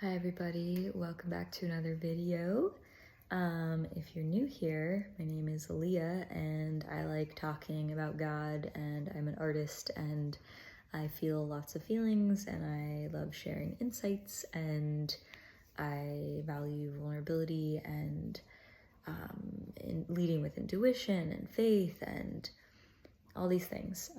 Hi everybody, welcome back to another video. If you're new here, my name is Aaliyah and I like talking about God, and I'm an artist and I feel lots of feelings and I love sharing insights, and I value vulnerability and leading with intuition and faith and all these things.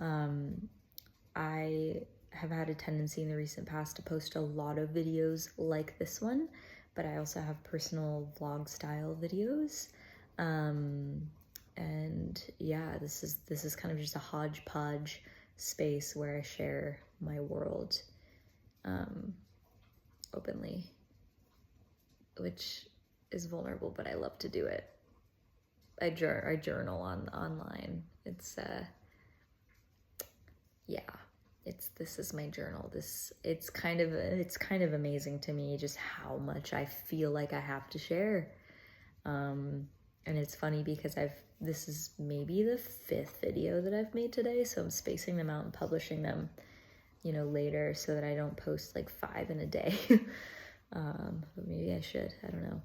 I have had a tendency in the recent past to post a lot of videos like this one, but I also have personal vlog style videos. And yeah, this is kind of just a hodgepodge space where I share my world openly, which is vulnerable, but I love to do it. I journal online. This is my journal. It's kind of amazing to me just how much I feel like I have to share. And it's funny because this is maybe the 5th video that I've made today, so I'm spacing them out and publishing them, later, so that I don't post like 5 in a day. But maybe I should, I don't know.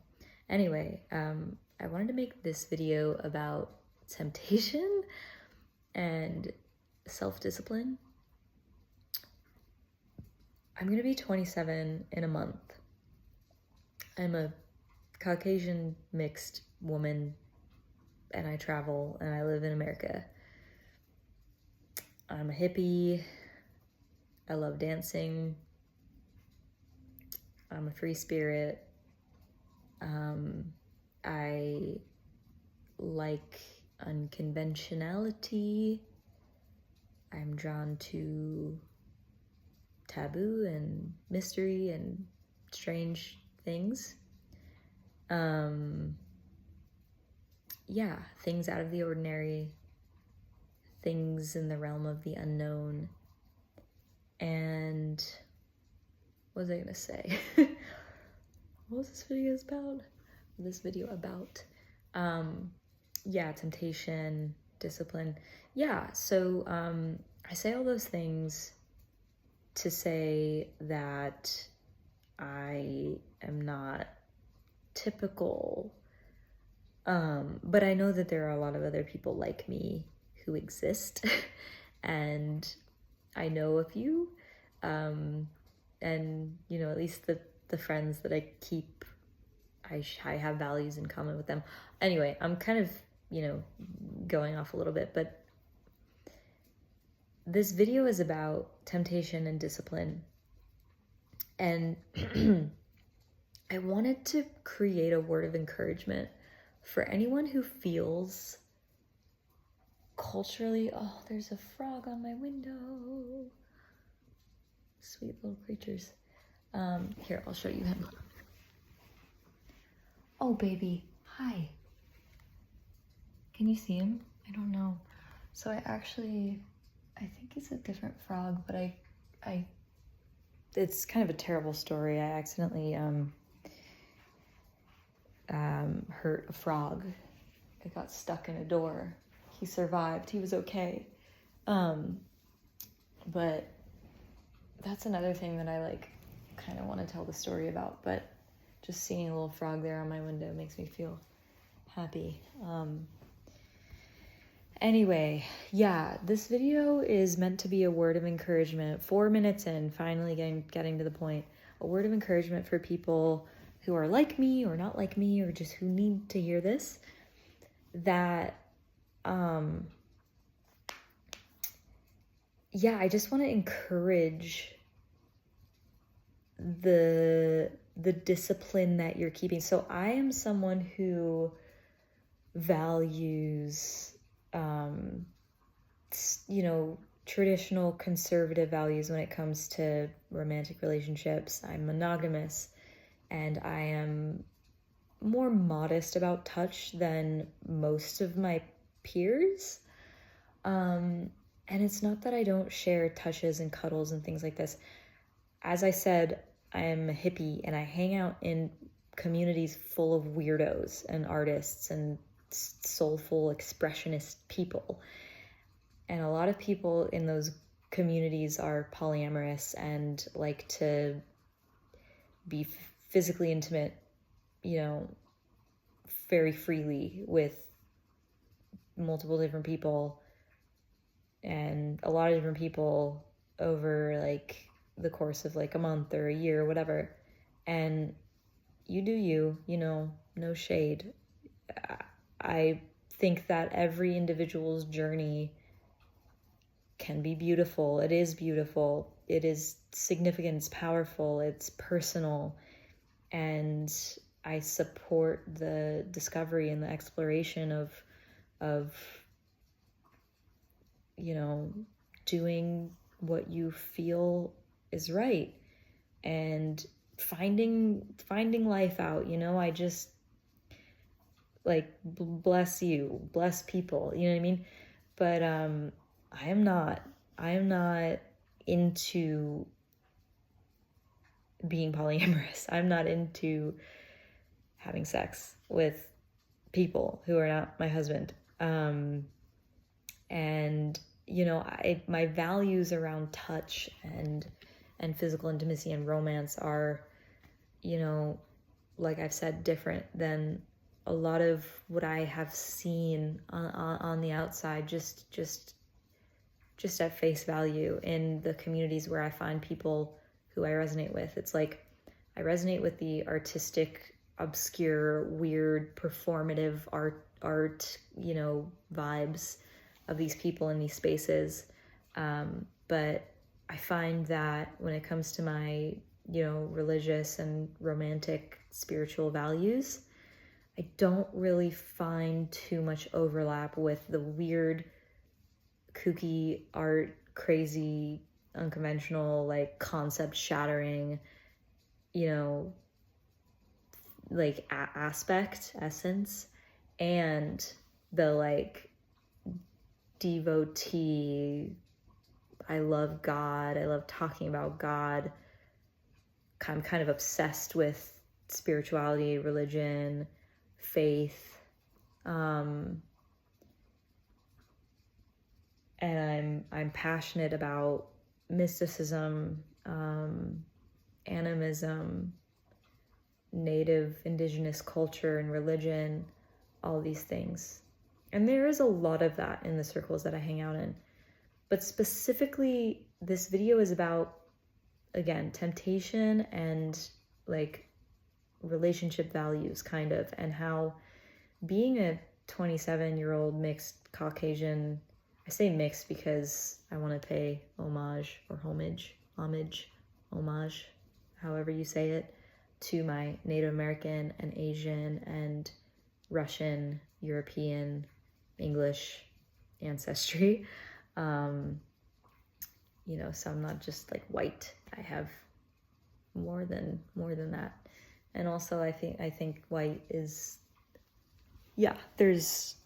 Anyway, I wanted to make this video about temptation and self-discipline. I'm gonna be 27 in a month. I'm a Caucasian mixed woman and I travel and I live in America. I'm a hippie. I love dancing. I'm a free spirit. I like unconventionality. I'm drawn to taboo and mystery and strange things. Things out of the ordinary, things in the realm of the unknown. And what was I gonna say? What was this video about? Temptation, discipline. So I say all those things to say that I am not typical, but I know that there are a lot of other people like me who exist, and I know a few, and at least the friends that I keep, I have values in common with them. Anyway, I'm kind of, going off a little bit, but this video is about temptation and discipline. And I wanted to create a word of encouragement for anyone who feels culturally, oh, there's a frog on my window. Sweet little creatures. Here, I'll show you him. Oh, baby, hi. Can you see him? I don't know. So I think it's a different frog, but it's kind of a terrible story. I accidentally hurt a frog. It got stuck in a door. He survived. He was okay. But that's another thing that I kind of want to tell the story about. But just seeing a little frog there on my window makes me feel happy. Anyway, this video is meant to be a word of encouragement. 4 minutes in, finally getting to the point. A word of encouragement for people who are like me or not like me, or just who need to hear this. That, I just want to encourage the discipline that you're keeping. So I am someone who values traditional conservative values when it comes to romantic relationships. I'm monogamous, and I am more modest about touch than most of my peers. And it's not that I don't share touches and cuddles and things like this. As I said, I am a hippie and I hang out in communities full of weirdos and artists and soulful expressionist people. And a lot of people in those communities are polyamorous and like to be physically intimate, you know, very freely with multiple different people and a lot of different people over like the course of like a month or a year or whatever. And you do you, you know, no shade. I think that every individual's journey can be beautiful. It is beautiful. It is significant. It's powerful. It's personal. And I support the discovery and the exploration of you know, doing what you feel is right and finding life out. You know, I just like bless you, bless people, you know what I mean? But I am not into being polyamorous. I'm not into having sex with people who are not my husband. And you know, my values around touch and physical intimacy and romance are, you know, like I've said, different than a lot of what I have seen on the outside, just at face value in the communities where I find people who I resonate with. It's like I resonate with the artistic, obscure, weird, performative art, you know, vibes of these people in these spaces. But I find that when it comes to my, you know, religious and romantic spiritual values, I don't really find too much overlap with the weird, kooky art, crazy, unconventional, like concept shattering, you know, like essence, and the like devotee, I love God, I love talking about God, I'm kind of obsessed with spirituality, religion, faith, and I'm passionate about mysticism, animism, native indigenous culture and religion, all these things. And there is a lot of that in the circles that I hang out in. But specifically, this video is about, again, temptation and like relationship values, kind of, and how being a 27-year-old mixed Caucasian, I say mixed because I want to pay homage, however you say it, to my Native American and Asian and Russian, European, English ancestry. You know, so I'm not just like white. I have more than that. And also I think white is, yeah, there's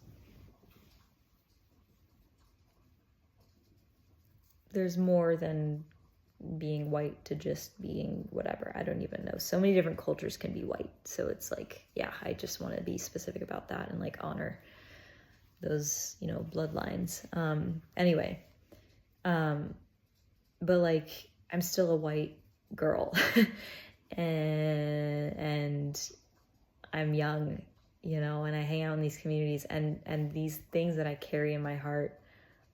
more than being white to just being whatever. I don't even know. So many different cultures can be white. So it's like, yeah, I just want to be specific about that and like honor those, you know, bloodlines. Anyway, but like I'm still a white girl and I'm young, you know, and I hang out in these communities, and these things that I carry in my heart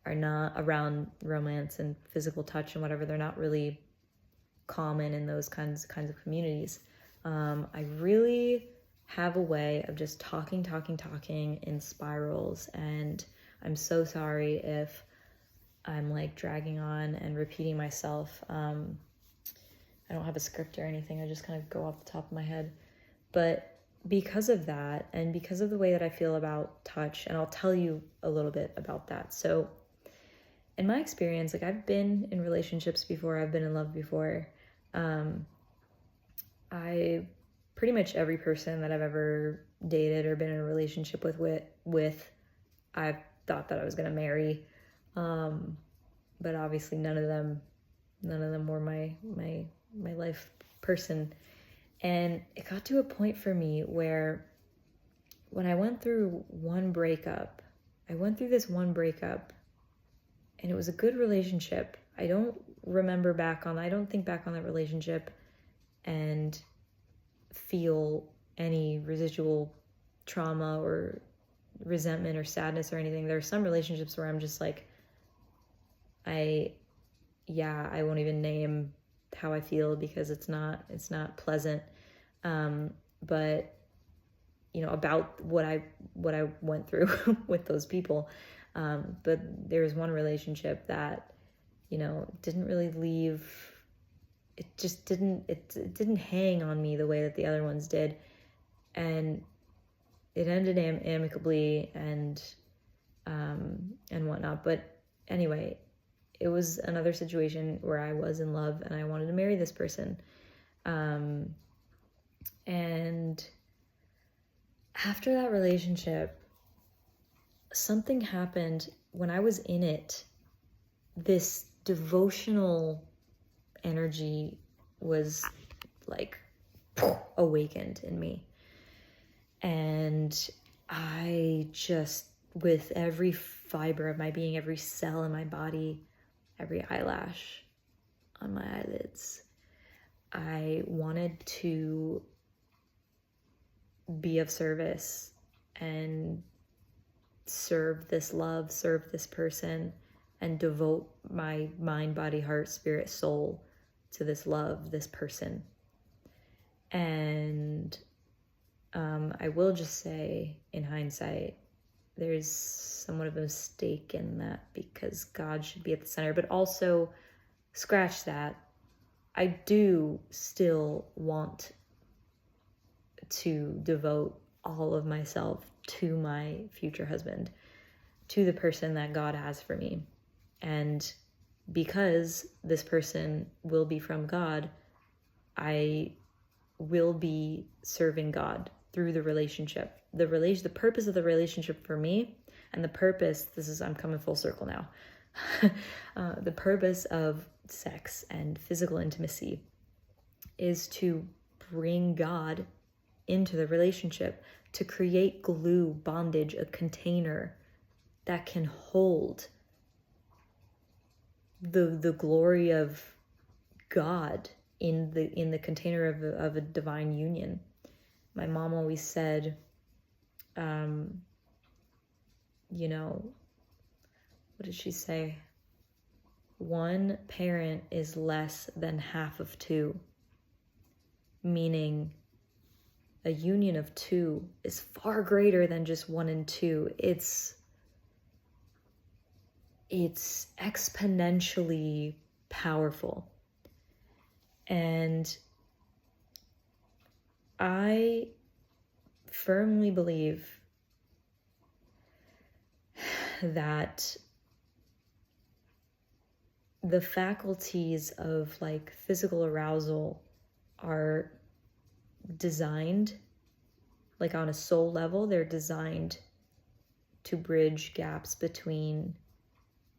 are not around romance and physical touch and whatever. They're not really common in those kinds of communities. I really have a way of just talking in spirals, and I'm so sorry if I'm like dragging on and repeating myself. I don't have a script or anything. I just kind of go off the top of my head. But because of that, and because of the way that I feel about touch, and I'll tell you a little bit about that. So in my experience, like I've been in relationships before, I've been in love before. I pretty much every person that I've ever dated or been in a relationship with I've thought that I was gonna marry. But obviously none of them were my life person. And it got to a point for me where when I went through this one breakup, and it was a good relationship. I don't think back on that relationship and feel any residual trauma or resentment or sadness or anything. There are some relationships where I'm just like, I won't even name how I feel because it's not pleasant. But about what I went through with those people. But there was one relationship that, didn't really leave. It just didn't, it didn't hang on me the way that the other ones did. And it ended amicably and whatnot. But anyway, it was another situation where I was in love and I wanted to marry this person. And after that relationship, something happened when I was in it. This devotional energy was like awakened in me. And I just, with every fiber of my being, every cell in my body, every eyelash on my eyelids, I wanted to be of service and serve this love, serve this person, and devote my mind, body, heart, spirit, soul to this love, this person. And I will just say, in hindsight, there's somewhat of a mistake in that because God should be at the center, but also scratch that. I do still want to devote all of myself to my future husband, to the person that God has for me. And because this person will be from God, I will be serving God through the relationship. The purpose of the relationship for me, and the purpose, I'm coming full circle now, the purpose of sex and physical intimacy is to bring God into the relationship, to create glue, bondage, a container that can hold the glory of God in the container of a divine union. My mom always said, what did she say? One parent is less than half of two, meaning a union of two is far greater than just one and two. It's exponentially powerful. And I firmly believe that the faculties of like physical arousal are designed, like on a soul level, they're designed to bridge gaps between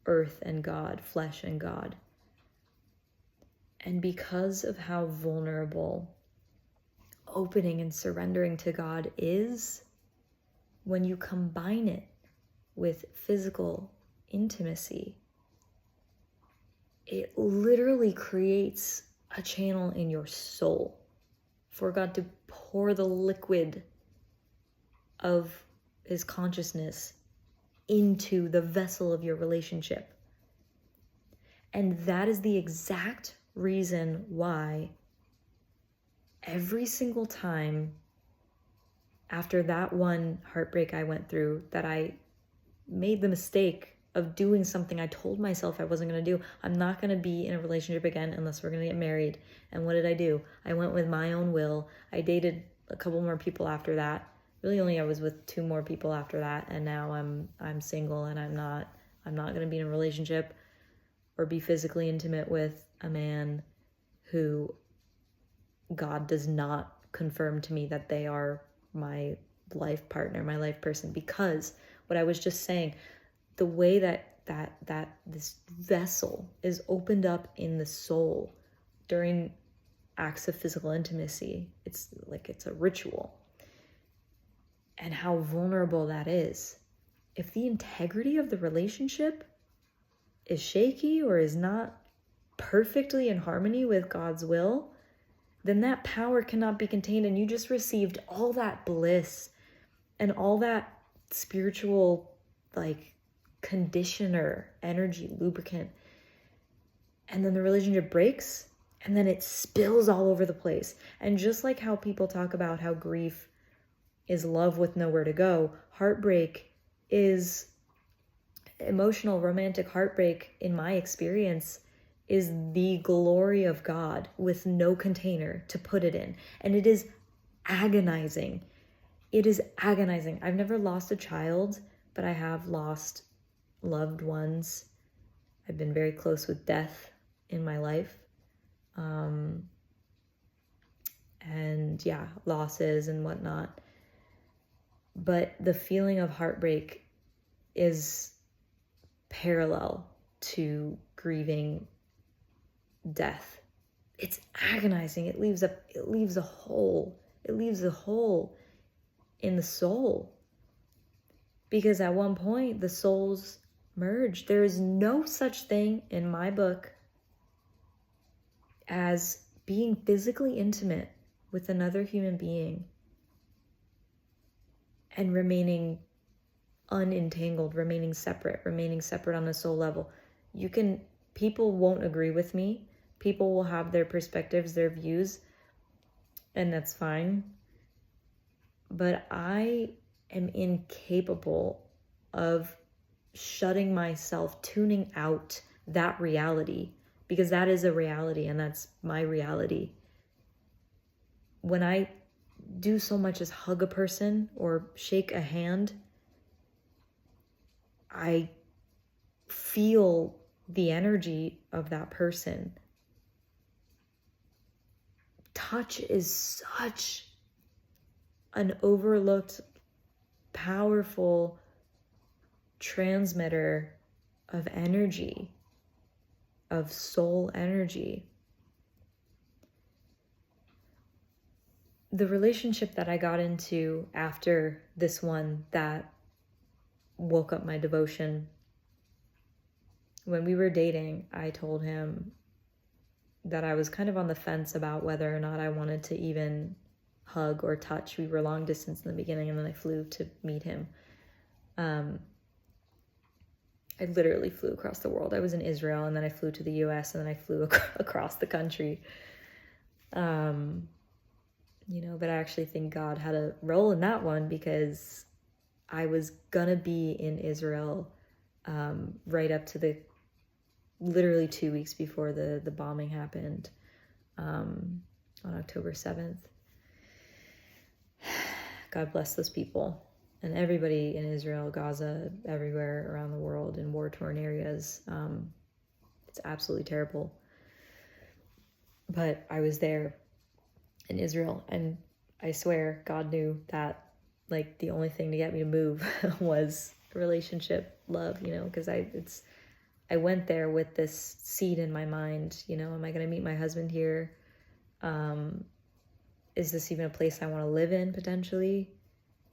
earth and God, flesh and God. And because of how vulnerable opening and surrendering to God is, when you combine it with physical intimacy, it literally creates a channel in your soul for God to pour the liquid of his consciousness into the vessel of your relationship. And that is the exact reason why every single time after that one heartbreak I went through, that I made the mistake of doing something I told myself I wasn't going to do. I'm not going to be in a relationship again unless we're going to get married. And what did I do? I went with my own will. I dated a couple more people after that. Really only I was with 2 more people after that, and now I'm single, and I'm not going to be in a relationship or be physically intimate with a man who God does not confirm to me that they are my life partner, my life person, because what I was just saying, the way that this vessel is opened up in the soul during acts of physical intimacy, it's like it's a ritual. And how vulnerable that is. If the integrity of the relationship is shaky or is not perfectly in harmony with God's will, then that power cannot be contained, and you just received all that bliss and all that spiritual, like, conditioner, energy, lubricant. And then the relationship breaks, and then it spills all over the place. And just like how people talk about how grief is love with nowhere to go, heartbreak is emotional, romantic heartbreak, in my experience, is the glory of God with no container to put it in. And it is agonizing. It is agonizing. I've never lost a child, but I have lost loved ones. I've been very close with death in my life. And yeah, losses and whatnot. But the feeling of heartbreak is parallel to grieving death. It's agonizing. It leaves a hole. It leaves a hole in the soul. Because at one point the souls merge. There is no such thing in my book as being physically intimate with another human being and remaining unentangled, remaining separate on a soul level. People won't agree with me. People will have their perspectives, their views, and that's fine. But I am incapable of shutting myself, tuning out that reality, because that is a reality and that's my reality. When I do so much as hug a person or shake a hand, I feel the energy of that person. Touch is such an overlooked, powerful transmitter of energy, of soul energy. The relationship that I got into after this one that woke up my devotion, when we were dating, I told him that I was kind of on the fence about whether or not I wanted to even hug or touch. We were long distance in the beginning, and then I flew to meet him. I literally flew across the world. I was in Israel, and then I flew to the US, and then I flew across the country. But I actually think God had a role in that one, because I was gonna be in Israel right up to literally 2 weeks before the bombing happened on October 7th. God bless those people and everybody in Israel, Gaza, everywhere around the world in war-torn areas. It's absolutely terrible. But I was there in Israel, and I swear God knew that, like, the only thing to get me to move was relationship, love, because I went there with this seed in my mind, am I going to meet my husband here? Is this even a place I want to live in potentially?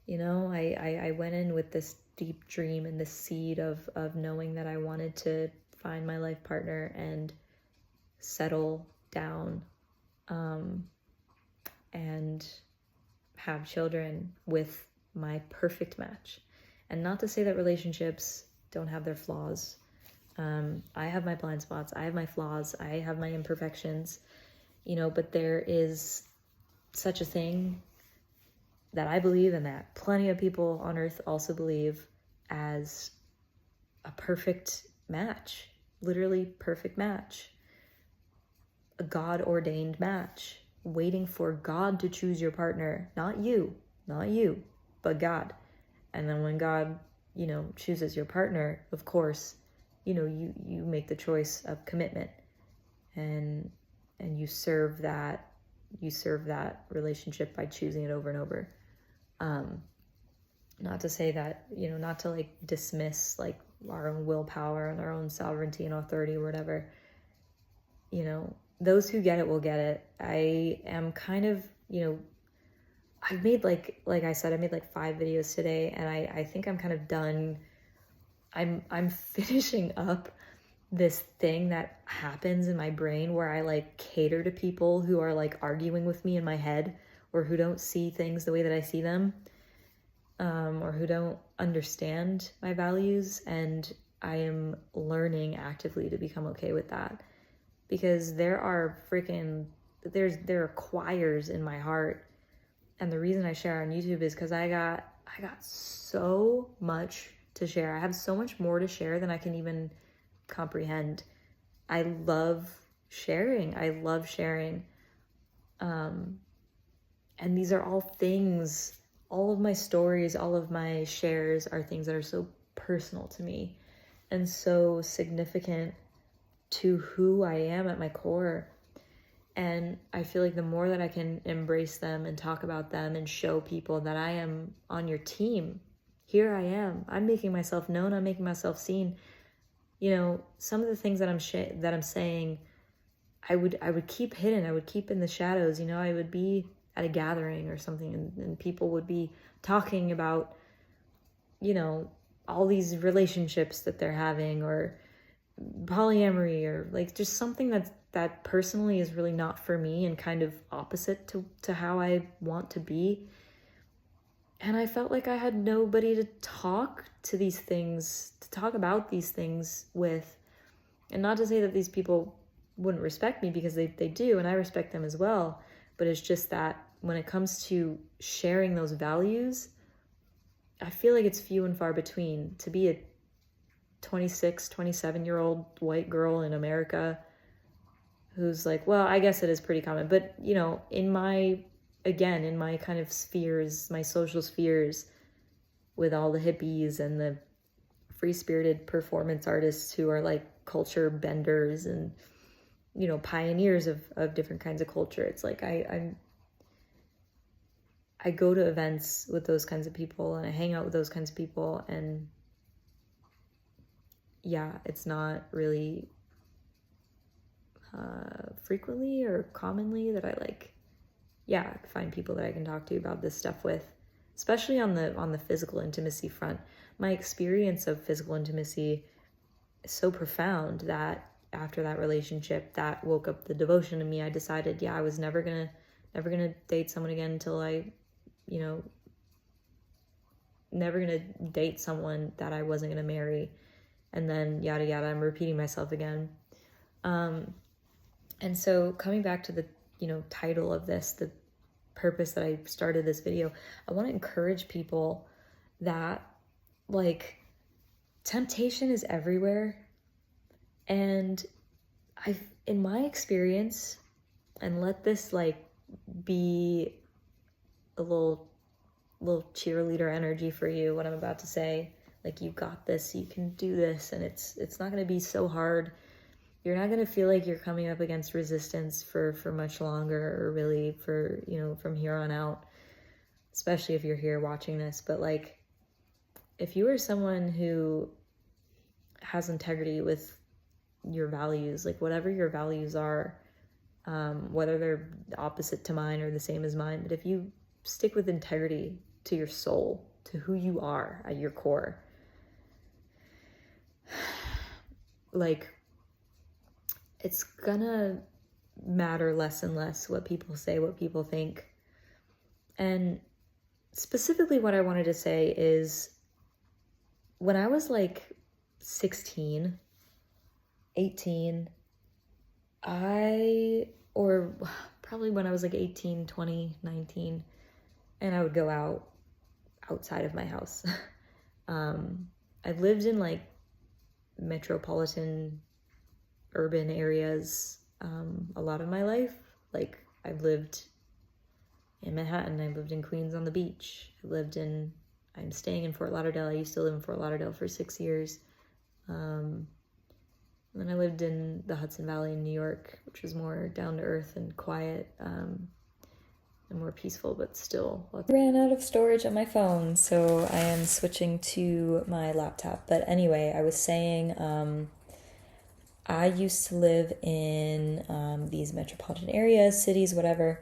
I went in with this deep dream and this seed of knowing that I wanted to find my life partner and settle down, and have children with my perfect match. And not to say that relationships don't have their flaws. I have my blind spots, I have my flaws, I have my imperfections, but there is such a thing that I believe, and that plenty of people on earth also believe, as a perfect match, literally perfect match, a God-ordained match, waiting for God to choose your partner, not you, but God. And then when God, chooses your partner, of course, you make the choice of commitment, and you serve that relationship by choosing it over and over. Not to say that, not to like dismiss like our own willpower and our own sovereignty and authority or whatever. Those who get it will get it. I am kind of, I've made like I said, I made like 5 videos today, and I think I'm kind of done. I'm finishing up this thing that happens in my brain where I like cater to people who are like arguing with me in my head, or who don't see things the way that I see them, or who don't understand my values. And I am learning actively to become okay with that, because there are choirs in my heart. And the reason I share on YouTube is because I got so much to share. I have so much more to share than I can even comprehend. I love sharing. And these are all things, all of my stories, all of my shares are things that are so personal to me and so significant to who I am at my core. And I feel like the more that I can embrace them and talk about them and show people that I am on your team, here I am. I'm making myself known. I'm making myself seen. You know, some of the things that I'm saying, I would keep hidden. I would keep in the shadows. You know, I would be at a gathering or something, and people would be talking about, you know, all these relationships that they're having, or polyamory, or like just something that personally is really not for me and kind of opposite to how I want to be. And I felt like I had nobody to talk about these things with. And not to say that these people wouldn't respect me, because they do, and I respect them as well. But it's just that when it comes to sharing those values, I feel like it's few and far between. To be a 26, 27-year-old white girl in America who's like, well, I guess it is pretty common. But, you know, in my kind of spheres, my social spheres, with all the hippies and the free-spirited performance artists who are like culture benders and, you know, pioneers of different kinds of culture. It's like I go to events with those kinds of people, and I hang out with those kinds of people, and yeah, it's not really frequently or commonly that I find people that I can talk to about this stuff with, especially on the physical intimacy front. My experience of physical intimacy is so profound that after that relationship that woke up the devotion in me, I decided, I was never gonna date someone again until I, you know, never gonna date someone that I wasn't gonna marry. And then yada yada, I'm repeating myself again. And so coming back to the, you know, title of this, the purpose that I started this video, I want to encourage people that, like, temptation is everywhere. And in my experience, and let this like be a little cheerleader energy for you, what I'm about to say, like, you got this, you can do this, and it's not going to be so hard. You're not going to feel like you're coming up against resistance for much longer, or really for, you know, from here on out, especially if you're here watching this. But like, if you are someone who has integrity with your values, like whatever your values are, whether they're opposite to mine or the same as mine, but if you stick with integrity to your soul, to who you are at your core, like, it's gonna matter less and less what people say, what people think. And specifically what I wanted to say is, when I was like 16, 18, or probably when I was like 18, 20, 19, and I would go outside of my house. I've lived in like metropolitan urban areas a lot of my life. Like, I've lived in Manhattan, I've lived in Queens on the beach, I'm staying in Fort Lauderdale. I used to live in Fort Lauderdale for 6 years. And then I lived in the Hudson Valley in New York, which was more down to earth and quiet, and more peaceful, but still. I ran out of storage on my phone, so I am switching to my laptop. But anyway, I was saying, I used to live in these metropolitan areas, cities, whatever.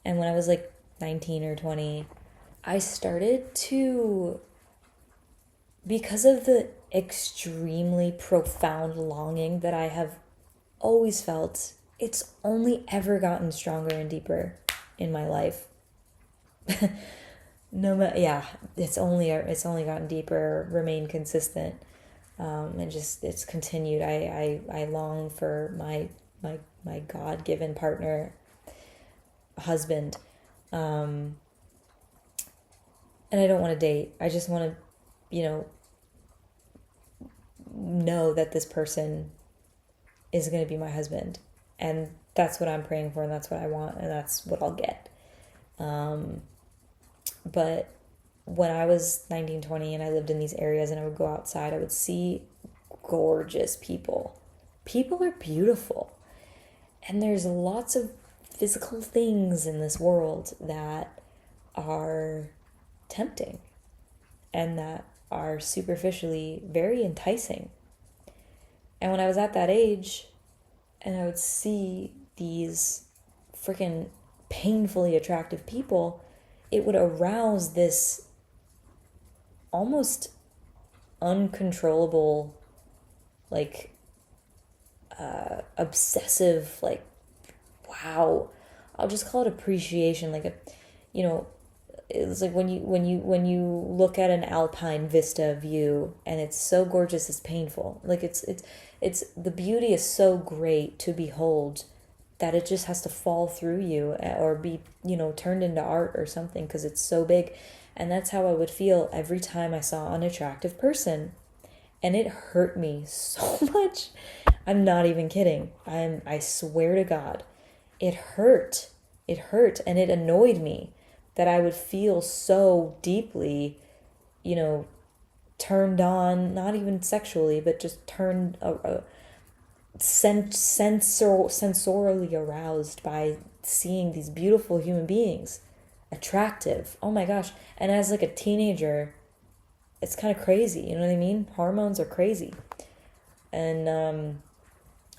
And when I was like 19 or 20, I started to, because of the extremely profound longing that I have always felt. It's only ever gotten stronger and deeper in my life. No matter, yeah, it's only gotten deeper, remained consistent, and just it's continued. I long for my God-given partner, husband, and I don't want to date. I just want to, know that this person is going to be my husband, and that's what I'm praying for, and that's what I want, and that's what I'll get. But when I was 19, 20 and I lived in these areas and I would go outside, I would see gorgeous people. People are beautiful. And there's lots of physical things in this world that are tempting and that are superficially very enticing. And when I was at that age and I would see these freaking painfully attractive people, it would arouse this almost uncontrollable, like, obsessive, like, wow, I'll just call it appreciation. Like, it's like when you look at an alpine vista view and it's so gorgeous it's painful. Like, it's the beauty is so great to behold that it just has to fall through you or be, turned into art or something because it's so big. And that's how I would feel every time I saw an attractive person. And it hurt me so much. I'm not even kidding. I swear to God. It hurt. It hurt. And it annoyed me that I would feel so deeply, turned on, not even sexually, but just turned sensorily aroused by seeing these beautiful human beings, attractive. Oh my gosh. And as like a teenager, it's kind of crazy, you know what I mean? Hormones are crazy. And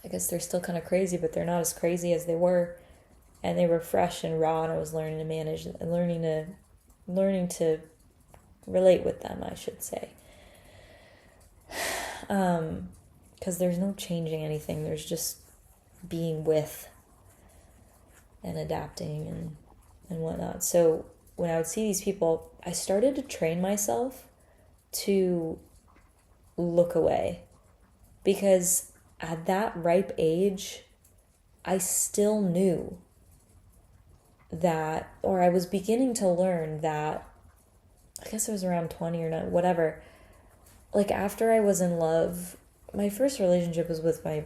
I guess they're still kind of crazy, but they're not as crazy as they were. And they were fresh and raw, and I was learning to manage and learning to relate with them, I should say. Because there's no changing anything. There's just being with and adapting and whatnot. So when I would see these people, I started to train myself to look away. Because at that ripe age, I still knew that, or I was beginning to learn that, I guess it was around 20 or not, whatever. Like, after I was in love, my first relationship was with my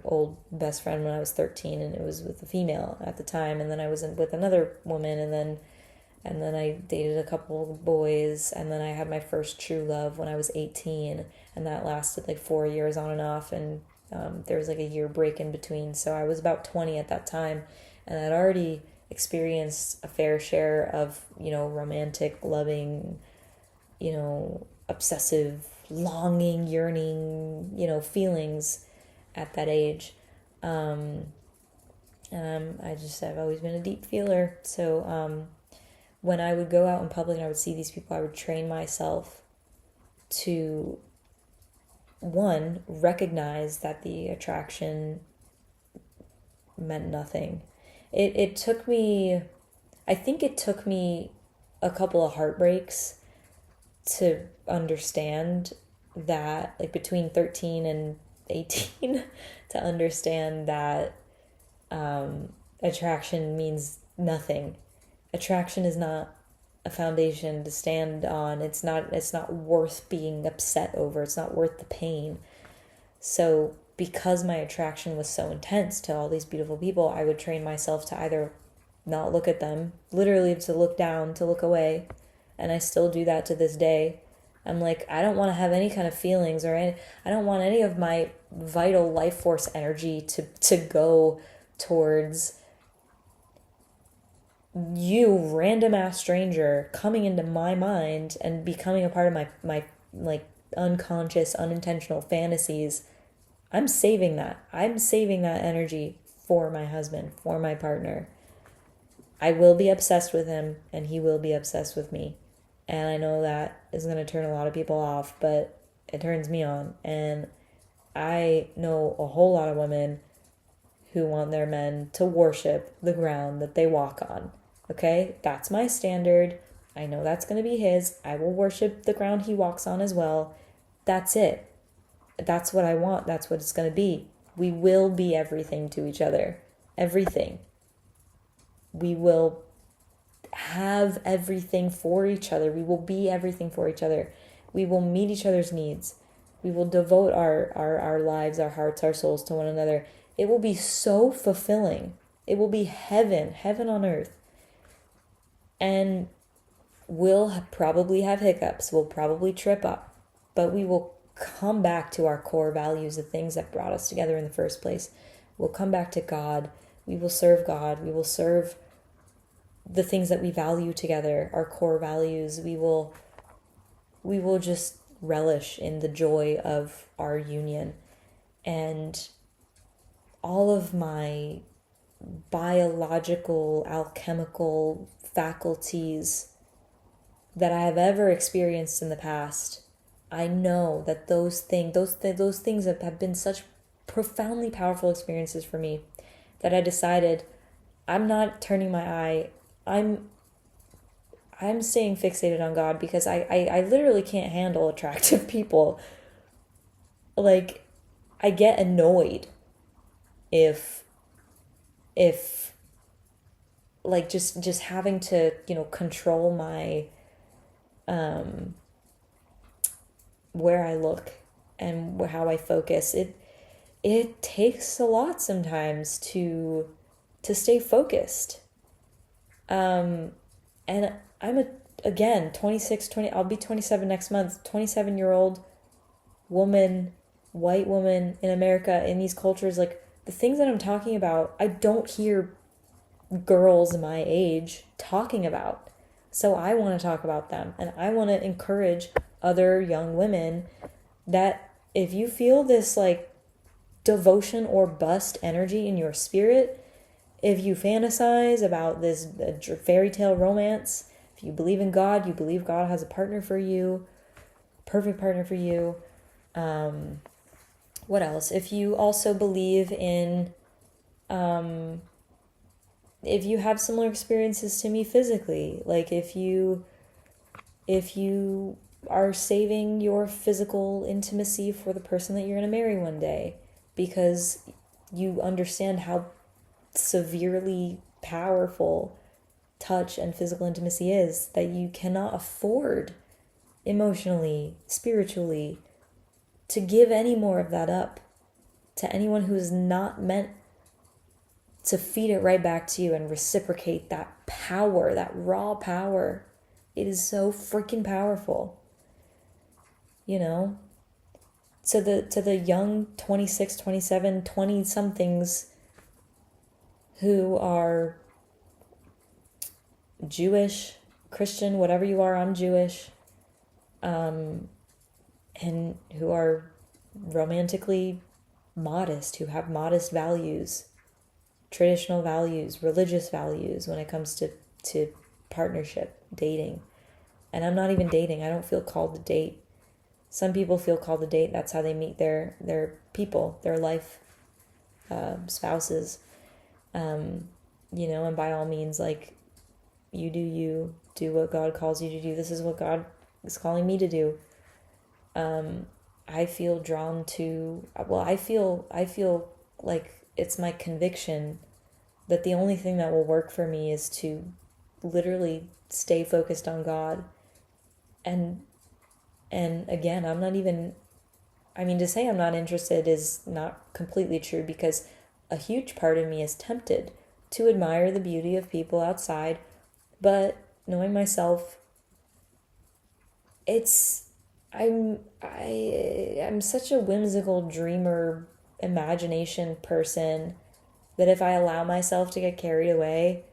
old best friend when I was 13, and it was with a female at the time, and then I was with another woman, and then I dated a couple boys, and then I had my first true love when I was 18, and that lasted like 4 years on and off, and there was like a year break in between, so I was about 20 at that time, and I'd already experienced a fair share of, romantic, loving, obsessive, longing, yearning, feelings at that age. And I've always been a deep feeler. So when I would go out in public and I would see these people, I would train myself to, one, recognize that the attraction meant nothing. It took me, I think it took me a couple of heartbreaks to understand that, like between 13 and 18, to understand that attraction means nothing. Attraction is not a foundation to stand on. It's not worth being upset over. It's not worth the pain. So because my attraction was so intense to all these beautiful people, I would train myself to either not look at them, literally to look down, to look away. And I still do that to this day. I'm like, I don't want to have any kind of feelings I don't want any of my vital life force energy to go towards you, random ass stranger, coming into my mind and becoming a part of my like unconscious, unintentional fantasies. I'm saving that. I'm saving that energy for my husband, for my partner. I will be obsessed with him, and he will be obsessed with me. And I know that is going to turn a lot of people off, but it turns me on. And I know a whole lot of women who want their men to worship the ground that they walk on. Okay? That's my standard. I know that's going to be his. I will worship the ground he walks on as well. That's it. That's what I want. That's what it's going to be. We will be everything to each other. Everything. We will have everything for each other. We will be everything for each other. We will meet each other's needs. We will devote our lives, our hearts, our souls to one another. It will be so fulfilling. It will be heaven on earth. And we'll probably have hiccups. We'll probably trip up. But we will come back to our core values, the things that brought us together in the first place. We'll come back to God. We will serve God. We will serve the things that we value together, our core values. We will just relish in the joy of our union. And all of my biological, alchemical faculties that I have ever experienced in the past, I know that those things have been such profoundly powerful experiences for me that I decided I'm not turning my eye. I'm staying fixated on God, because I literally can't handle attractive people. Like, I get annoyed if like just having to, control my where I look and how I focus. It takes a lot sometimes to stay focused. And I'm again 26, I'll be 27 next month, 27-year-old woman, white woman in America, in these cultures. Like, the things that I'm talking about, I don't hear girls my age talking about. So I want to talk about them, and I want to encourage other young women that if you feel this like devotion or bust energy in your spirit, if you fantasize about this fairy tale romance, if you believe in God, you believe God has a partner for you, perfect partner for you. What else? If you also believe in, if you have similar experiences to me physically, like if you are saving your physical intimacy for the person that you're going to marry one day, because you understand how severely powerful touch and physical intimacy is, that you cannot afford emotionally, spiritually, to give any more of that up to anyone who is not meant to feed it right back to you and reciprocate that power, that raw power. It is so freaking powerful. To the young 26, 27, 20 somethings who are Jewish, Christian, whatever you are, I'm Jewish, and who are romantically modest, who have modest values, traditional values, religious values when it comes to partnership, dating. And I'm not even dating. I don't feel called to date. Some people feel called to date. That's how they meet their people, their life spouses. And by all means, like, you do what God calls you to do. This is what God is calling me to do. I feel drawn to, I feel like it's my conviction that the only thing that will work for me is to literally stay focused on God. And again, I'm not even, to say I'm not interested is not completely true, because a huge part of me is tempted to admire the beauty of people outside, but knowing myself, I'm such a whimsical dreamer, imagination person, that if I allow myself to get carried away,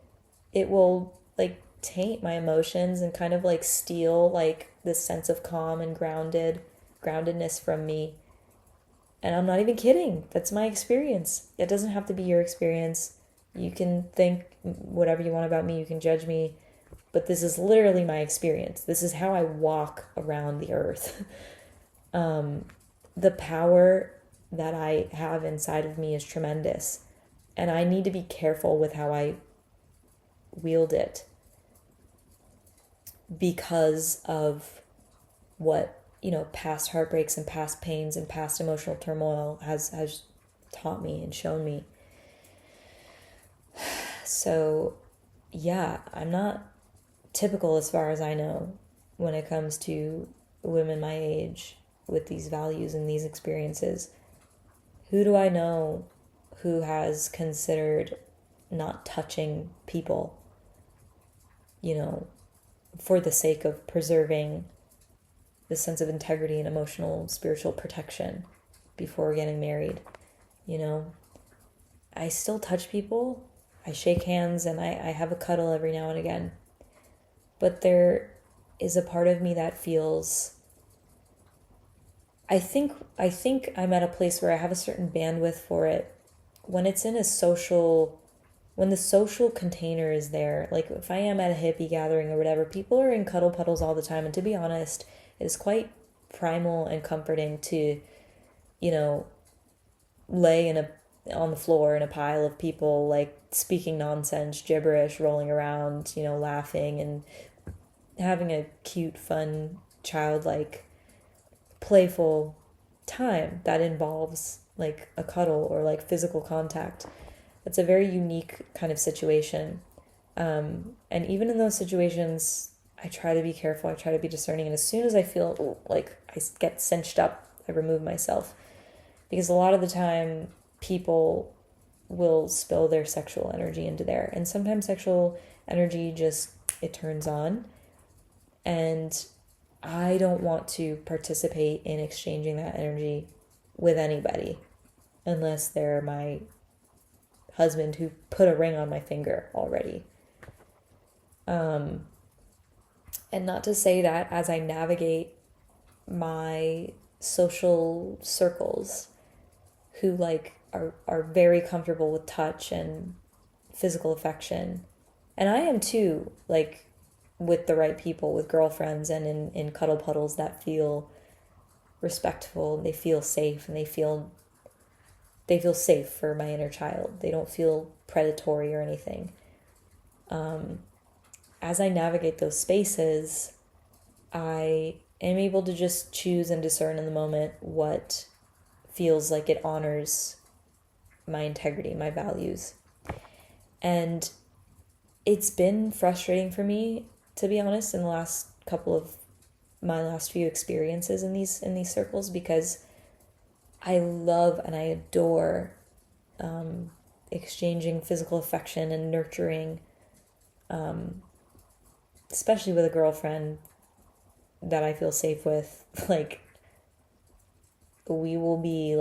it will like taint my emotions and kind of like steal like this sense of calm and groundedness from me. And I'm not even kidding. That's my experience. It doesn't have to be your experience. You can think whatever you want about me. You can judge me. but this is literally my experience. This is how I walk around the earth. The power that I have inside of me is tremendous, and I need to be careful with how I wield it because of what, past heartbreaks and past pains and past emotional turmoil has taught me and shown me. So, yeah, I'm not typical as far as I know when it comes to women my age with these values and these experiences. Who do I know who has considered not touching people, for the sake of preserving the sense of integrity and emotional, spiritual protection before getting married? I still touch people. I shake hands and I have a cuddle every now and again. But there is a part of me that feels, I think I'm at a place where I have a certain bandwidth for it when it's in when the social container is there. Like if I am at a hippie gathering or whatever, people are in cuddle puddles all the time. And to be honest, it is quite primal and comforting to, lay on the floor in a pile of people, like speaking nonsense, gibberish, rolling around, laughing and having a cute, fun, childlike, playful time that involves like a cuddle or like physical contact. It's a very unique kind of situation. And even in those situations, I try to be careful. I try to be discerning. And as soon as I feel like I get cinched up, I remove myself. Because a lot of the time, people will spill their sexual energy into there. And sometimes sexual energy it turns on. And I don't want to participate in exchanging that energy with anybody unless they're my husband who put a ring on my finger already. And not to say that as I navigate my social circles who are very comfortable with touch and physical affection. And I am too, with the right people, with girlfriends and in cuddle puddles that feel respectful, they feel safe, and they feel safe for my inner child. They don't feel predatory or anything. As I navigate those spaces, I am able to just choose and discern in the moment what feels like it honors my integrity, my values. And it's been frustrating for me, to be honest, in the last few experiences in these circles, because I love and I adore exchanging physical affection and nurturing, especially with a girlfriend that I feel safe with. Like, we will be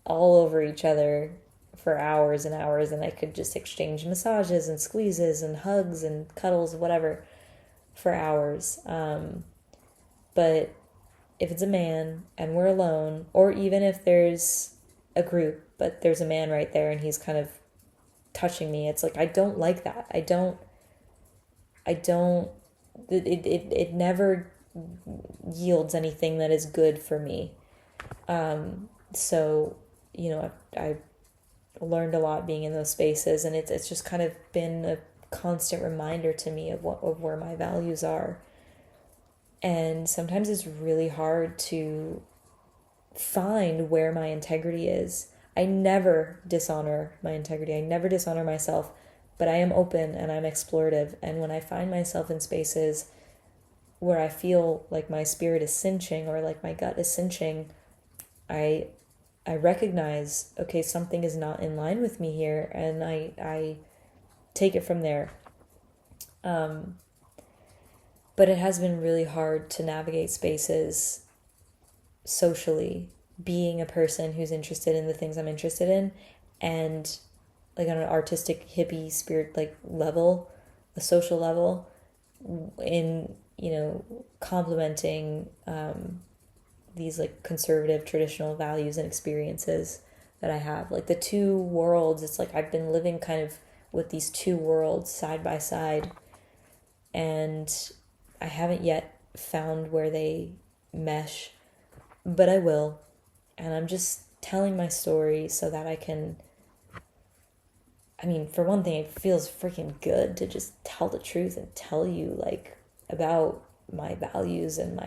all over each other for hours and hours, and I could just exchange massages and squeezes and hugs and cuddles, whatever, for hours. But if it's a man and we're alone, or even if there's a group but there's a man right there and he's kind of touching me, it's I don't like that. It never yields anything that is good for me. So, I've learned a lot being in those spaces, and it's just kind of been a constant reminder to me of where my values are. And sometimes it's really hard to find where my integrity is. I never dishonor my integrity. I never dishonor myself, but I am open and I'm explorative. And when I find myself in spaces where I feel like my spirit is cinching or like my gut is cinching, I recognize, okay, something is not in line with me here, and I take it from there. But it has been really hard to navigate spaces socially, being a person who's interested in the things I'm interested in, and on an artistic hippie spirit level, a social level, in complementing these conservative traditional values and experiences that I have. The two worlds, it's I've been living kind of with these two worlds side by side, and I haven't yet found where they mesh, but I will. And I'm just telling my story so that I can, I mean, for one thing, it feels freaking good to just tell the truth and tell you like about my values and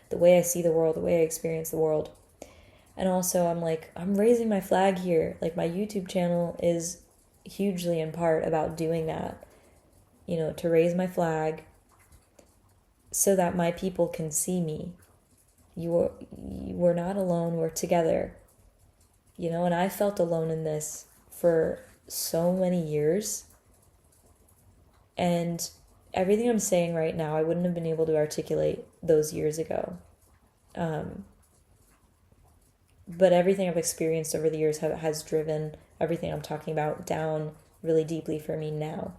the way I see the world, the way I experience the world. And also I'm like, I'm raising my flag here. Like my YouTube channel is hugely in part about doing that, you know, to raise my flag so that my people can see me. We're not alone, we're together. You know, and I felt alone in this for so many years. And everything I'm saying right now, I wouldn't have been able to articulate those years ago. But everything I've experienced over the years has driven everything I'm talking about down really deeply for me now.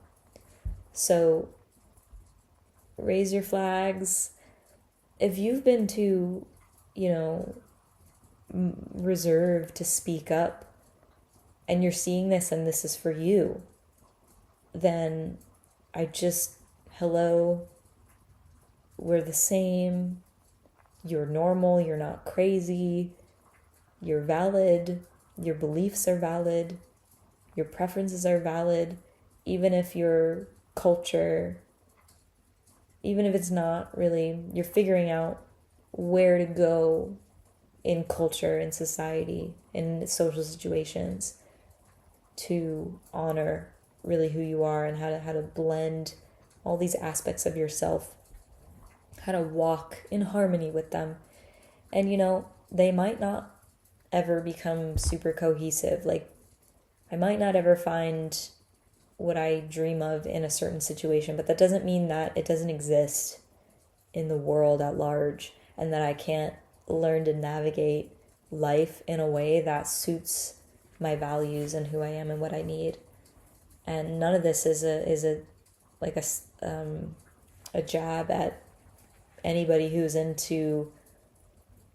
So raise your flags. If you've been too, you know, reserved to speak up, and you're seeing this and this is for you, then hello, we're the same. You're normal, you're not crazy. You're valid, your beliefs are valid, your preferences are valid, even if your culture, even if it's not really, you're figuring out where to go in culture, in society, in social situations to honor really who you are and how to blend all these aspects of yourself, how to walk in harmony with them. And you know, they might not ever become super cohesive. Like I might not ever find what I dream of in a certain situation, but that doesn't mean that it doesn't exist in the world at large and that I can't learn to navigate life in a way that suits my values and who I am and what I need. And none of this is a jab at anybody who's into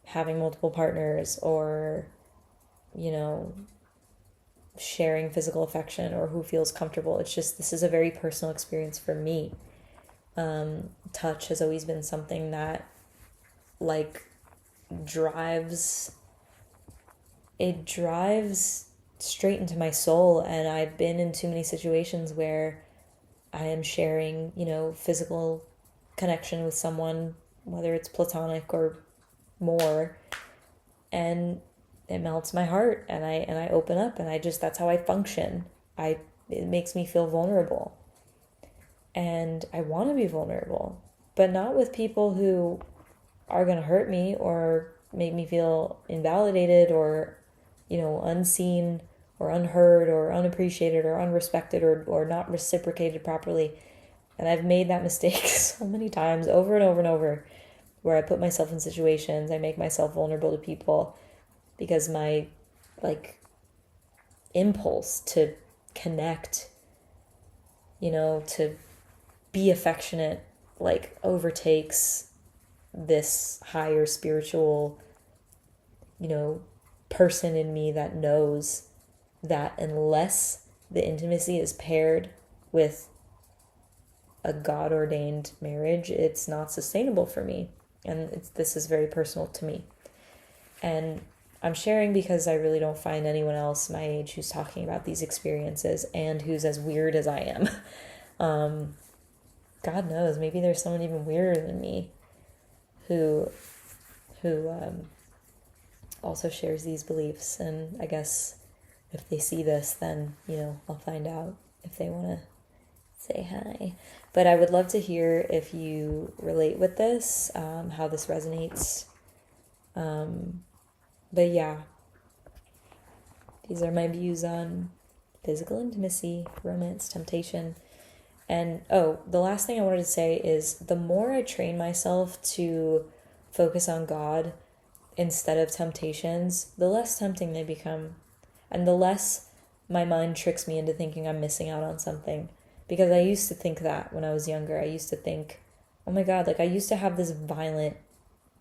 having multiple partners or, you know, sharing physical affection or who feels comfortable. It's just, this is a very personal experience for me. Touch has always been something that like drives straight into my soul. And I've been in too many situations where I am sharing, you know, physical connection with someone, whether it's platonic or more, and it melts my heart and I open up and that's how I function. It makes me feel vulnerable. And I want to be vulnerable, but not with people who are going to hurt me or make me feel invalidated or, you know, unseen or unheard or unappreciated or unrespected or not reciprocated properly. And I've made that mistake so many times over and over and over, where I put myself in situations, I make myself vulnerable to people because my like impulse to connect, you know, to be affectionate, like overtakes this higher spiritual, you know, person in me that knows that unless the intimacy is paired with a God-ordained marriage, it's not sustainable for me. And this is very personal to me. And I'm sharing because I really don't find anyone else my age who's talking about these experiences and who's as weird as I am. God knows, maybe there's someone even weirder than me who also shares these beliefs. And I guess if they see this, then, you know, I'll find out if they want to say hi. But I would love to hear if you relate with this, how this resonates. But yeah, these are my views on physical intimacy, romance, temptation. And the last thing I wanted to say is the more I train myself to focus on God instead of temptations, the less tempting they become. And the less my mind tricks me into thinking I'm missing out on something. Because I used to think that when I was younger. I used to think, oh my God, like I used to have this violent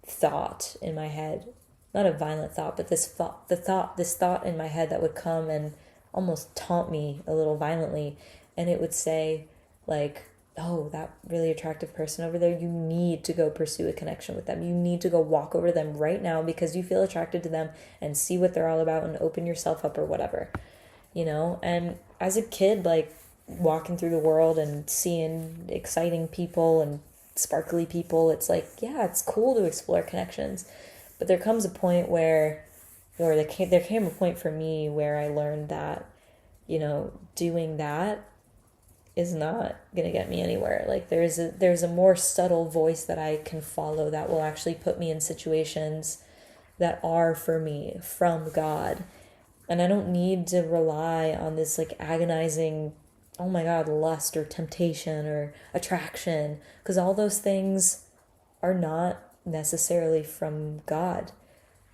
thought in my head. Not a violent thought, but this thought in my head that would come and almost taunt me a little violently. And it would say, like, oh, that really attractive person over there, you need to go pursue a connection with them. You need to go walk over to them right now because you feel attracted to them and see what they're all about and open yourself up or whatever, you know? And as a kid, like walking through the world and seeing exciting people and sparkly people, it's like, yeah, it's cool to explore connections. But there comes a point where, or there came a point for me where I learned that, you know, doing that is not gonna get me anywhere. Like there's a more subtle voice that I can follow that will actually put me in situations that are for me from God. And I don't need to rely on this like agonizing, oh my God, lust or temptation or attraction, because all those things are not necessarily from God.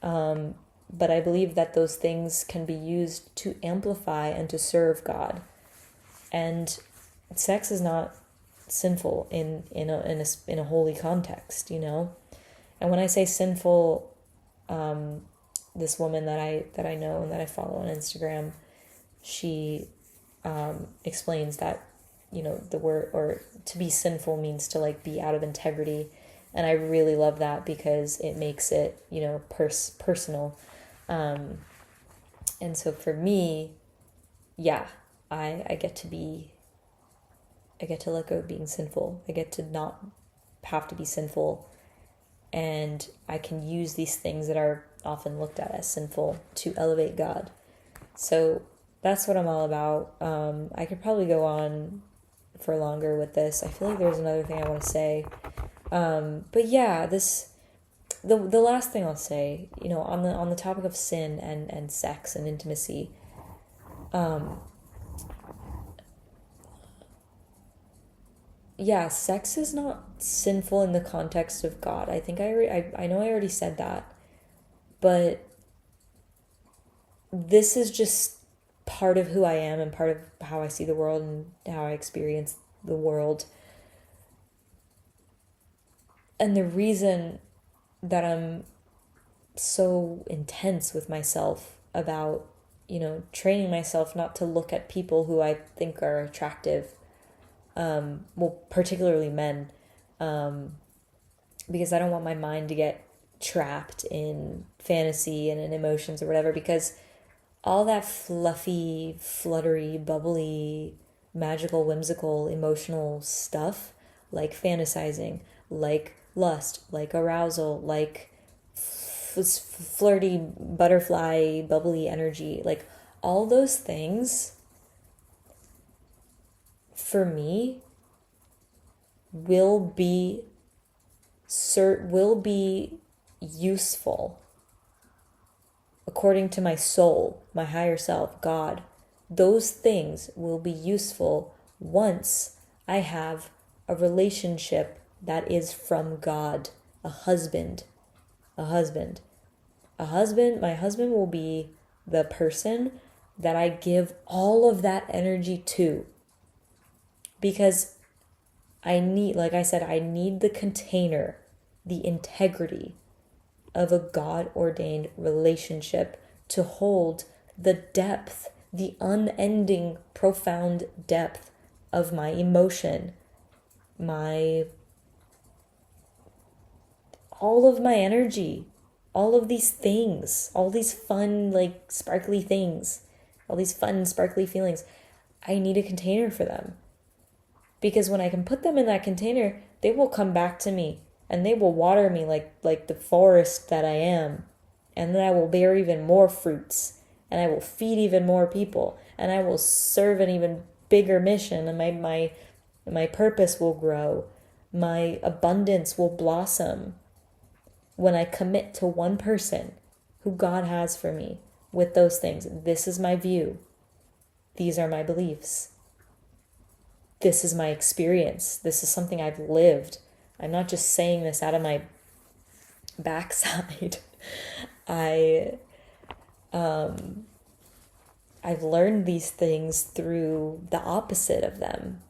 But I believe that those things can be used to amplify and to serve God. And sex is not sinful in a holy context, you know. And when I say sinful, this woman that I know and that I follow on Instagram, she explains that, you know, the word, or to be sinful means to like be out of integrity, and I really love that because it makes it, you know, personal. And so for me, yeah, I get to let go of being sinful. I get to not have to be sinful. And I can use these things that are often looked at as sinful to elevate God. So that's what I'm all about. I could probably go on for longer with this. I feel like there's another thing I want to say. But yeah, the last thing I'll say, you know, on the topic of sin and sex and intimacy, yeah, sex is not sinful in the context of God. I think I know I already said that, but this is just part of who I am and part of how I see the world and how I experience the world. And the reason that I'm so intense with myself about, you know, training myself not to look at people who I think are attractive, well, particularly men, because I don't want my mind to get trapped in fantasy and in emotions or whatever, because all that fluffy, fluttery, bubbly, magical, whimsical, emotional stuff, like fantasizing, like lust, like arousal, like flirty, butterfly, bubbly energy, like all those things for me will be useful according to my soul, my higher self, God. Those things will be useful once I have a relationship that is from God, a husband. My husband will be the person that I give all of that energy to, because I need, like I said, I need the container, the integrity of a God-ordained relationship to hold the depth, the unending, profound depth of my emotion, all of my energy, all of these things, all these fun, like, sparkly things, all these fun, sparkly feelings. I need a container for them. Because when I can put them in that container, they will come back to me and they will water me like the forest that I am. And then I will bear even more fruits, and I will feed even more people, and I will serve an even bigger mission, and my purpose will grow. My abundance will blossom when I commit to one person who God has for me with those things. This is my view. These are my beliefs. This is my experience. This is something I've lived. I'm not just saying this out of my backside. I've learned these things through the opposite of them,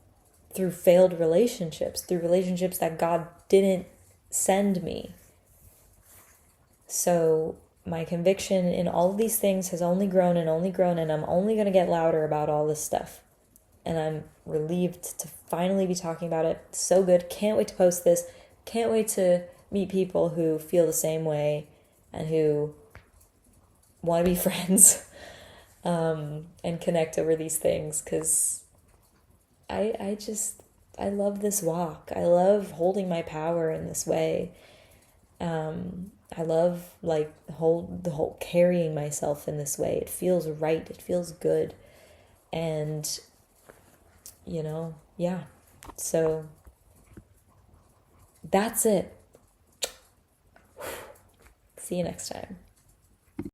through failed relationships, through relationships that God didn't send me. So my conviction in all of these things has only grown, and I'm only going to get louder about all this stuff. And relieved to finally be talking about it. So good. Can't wait to post this. Can't wait to meet people who feel the same way and who want to be friends, and connect over these things, because I love this walk. I love holding my power in this way. I love like the whole carrying myself in this way. It feels right. It feels good. And yeah. So that's it. See you next time.